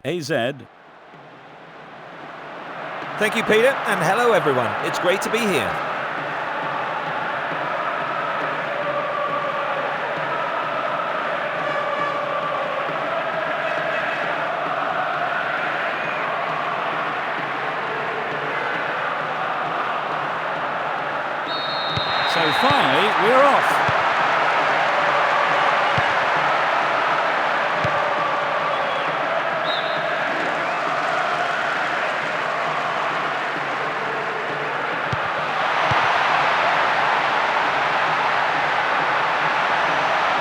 AZ. Thank you, Peter, and hello everyone. It's great to be here. So finally, we're off.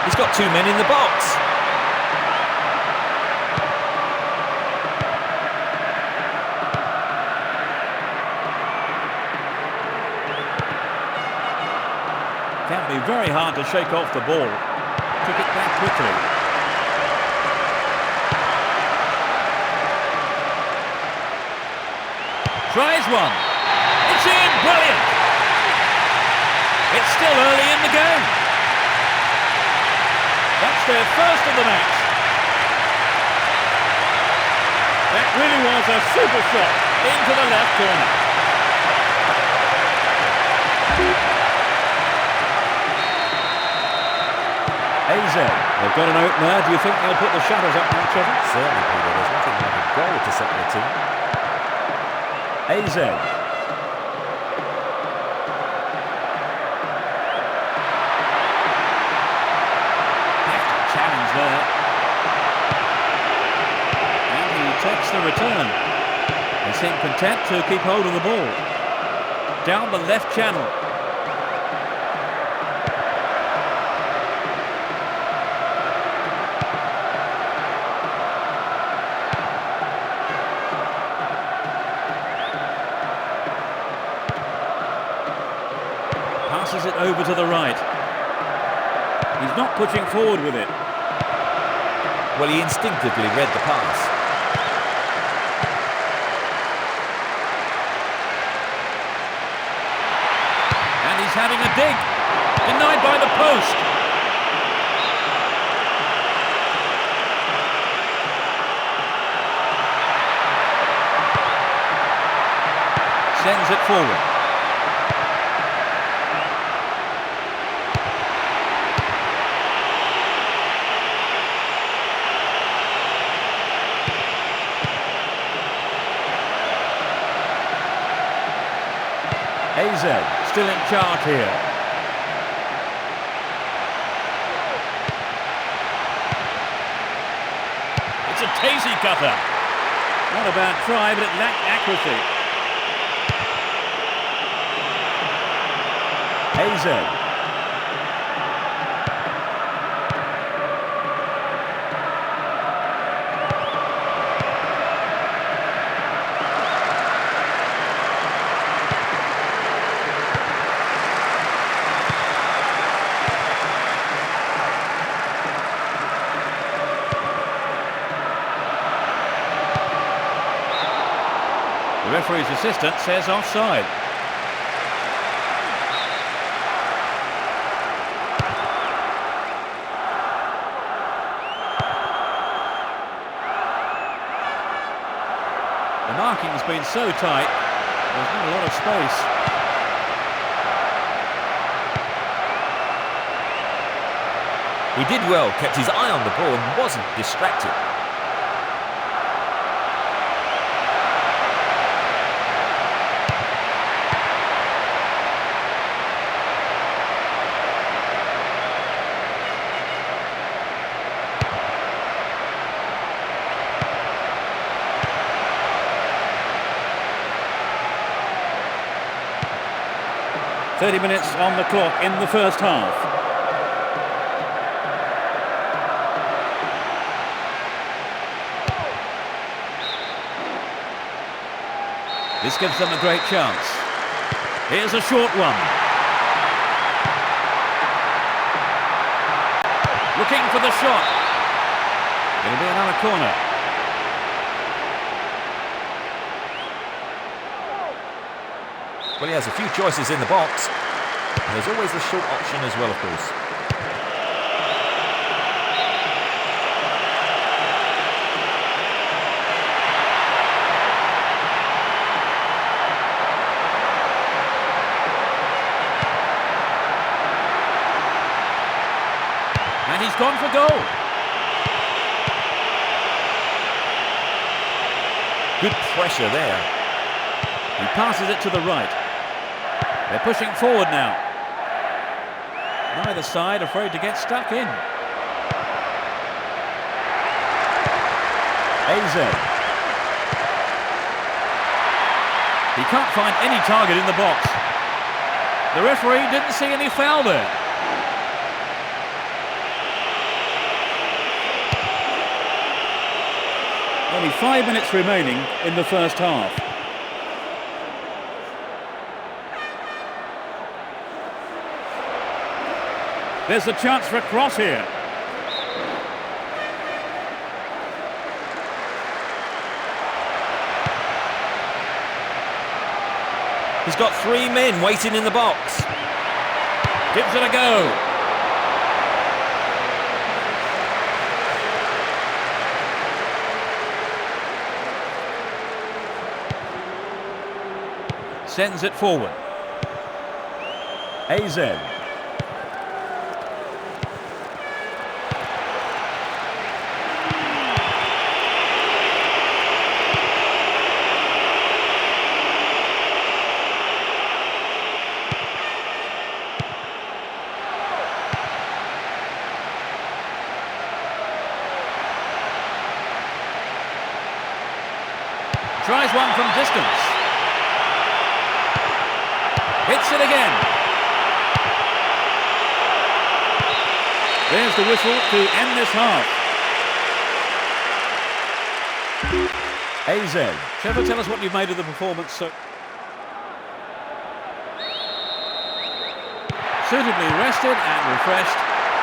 He's got two men in the box. Can be very hard to shake off the ball. Took it back quickly. Tries one. It's in! Brilliant! It's still early in the game. That's their first of the match. That really was a super shot into the left corner. AZ, they've got an opener. Do you think they'll put the shadows up now, Trevor? Certainly, Peter. There's nothing like a goal to set the team. AZ. Hefty challenge there. And he takes the return. They seem content to keep hold of the ball. Down the left channel. Passes it over to the right. He's not pushing forward with it. Well, he instinctively read the pass. And he's having a dig. Denied by the post. Sends it forward. AZ still in charge here. That's a tasty cutter. Not a bad try, but it lacked accuracy. AZ. The referee's assistant says offside. The marking's been so tight, there's not a lot of space. He did well, kept his eye on the ball and wasn't distracted. "30 minutes on the clock in the first half. This gives them a great chance. Here's a short one. Looking for the shot. It'll be another corner. Well, he has a few choices in the box. And there's always the short option as well, of course. And he's gone for goal. Good pressure there. He passes it to the right. They're pushing forward now. Neither side afraid to get stuck in. AZ. He can't find any target in the box. The referee didn't see any foul there. Only 5 minutes remaining in the first half. There's a chance for a cross here. He's got 3 men waiting in the box. Gives it a go. Sends it forward. AZ. Tries one from distance. Hits it again. There's the whistle to end this half. AZ. Trevor, tell us what you've made of the performance. Suitably rested and refreshed,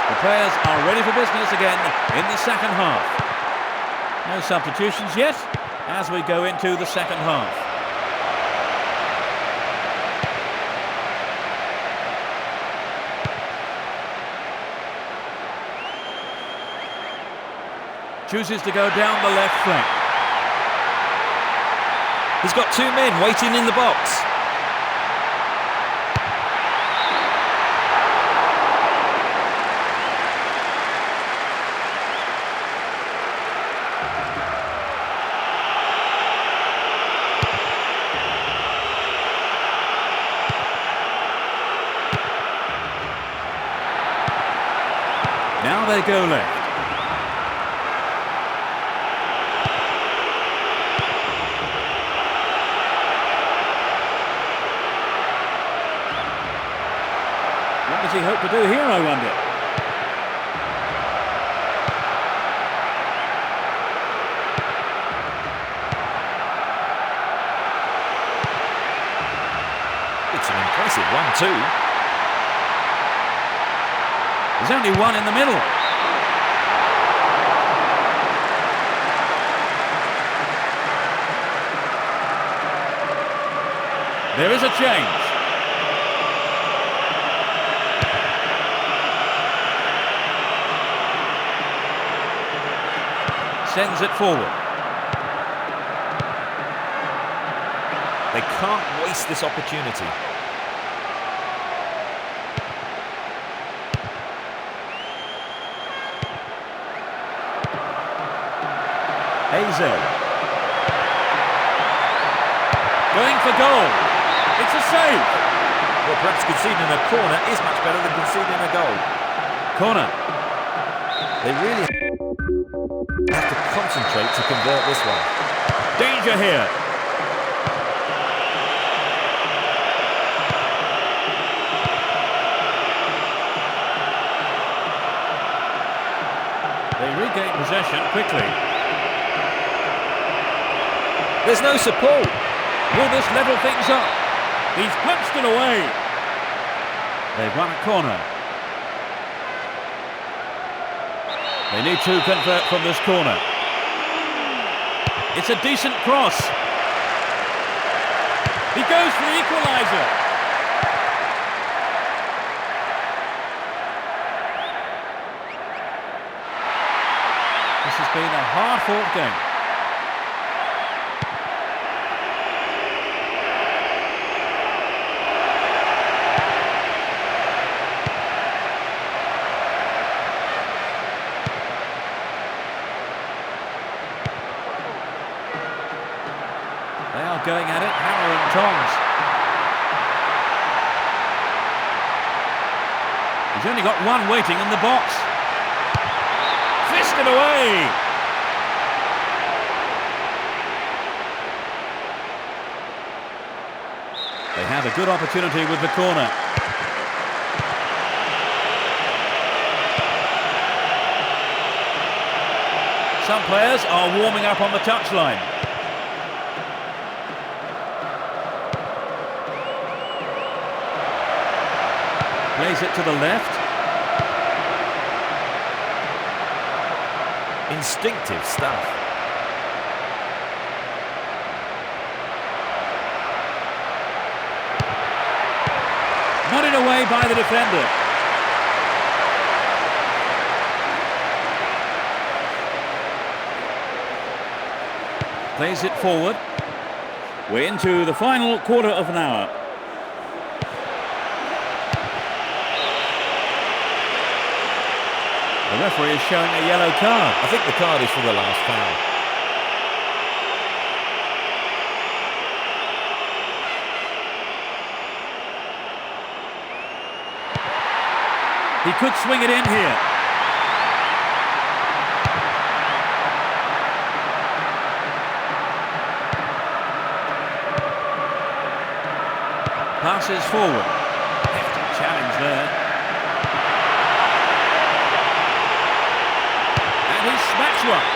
the players are ready for business again in the second half. No substitutions yet as we go into the second half. Chooses to go down the left flank. He's got 2 men waiting in the box. Now they go left. does he hope to do here, I wonder? It's an impressive 1-2. There's only one in the middle. There is a change. Sends it forward. They can't waste this opportunity. Hazel. Going for goal. It's a save. Well, perhaps conceding a corner is much better than conceding a goal. Corner. They really have to concentrate to convert this one. Danger here. They regain possession quickly. There's no support. Will this level things up? He's punched it away. They've won a corner. They need to convert from this corner. It's a decent cross. He goes for the equaliser. This has been a hard-fought game. They are going at it, hammer and tongs. He's only got one waiting in the box. Fisted away! They have a good opportunity with the corner. Some players are warming up on the touchline. Plays it to the left. Instinctive stuff. Nodded away by the defender. Plays it forward. We're into the final quarter of an hour. The referee is showing a yellow card. I think the card is for the last foul. He could swing it in here. Passes forward. Hefty challenge there. And he smacks one.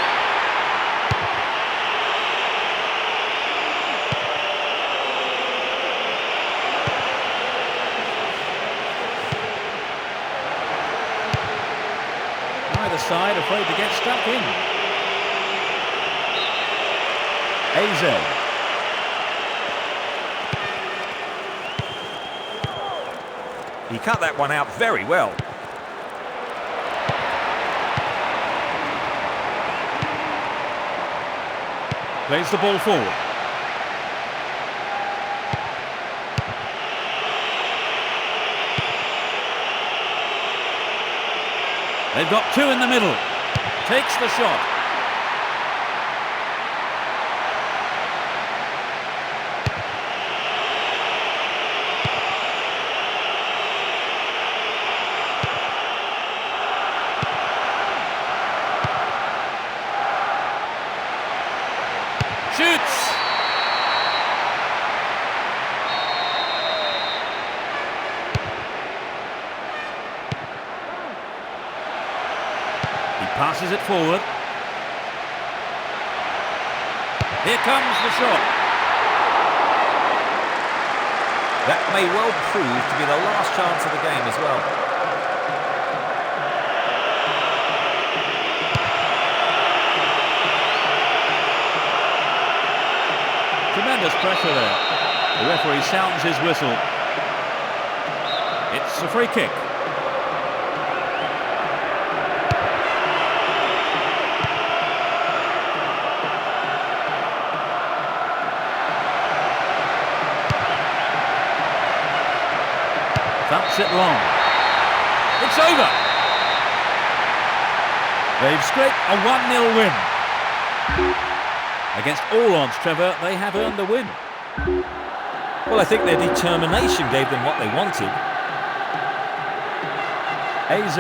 Either side afraid to get stuck in. AZ. He cut that one out very well. Plays the ball forward. They've got two in the middle. Takes the shot. Shoots! Passes it forward. Here comes the shot. That may well prove to be the last chance of the game as well. Tremendous pressure there. The referee sounds his whistle. It's a free kick. Thumps it long. It's over. They've scraped a 1-0 win. Against all odds, Trevor, they have earned the win. Well, I think their determination gave them what they wanted. AZ.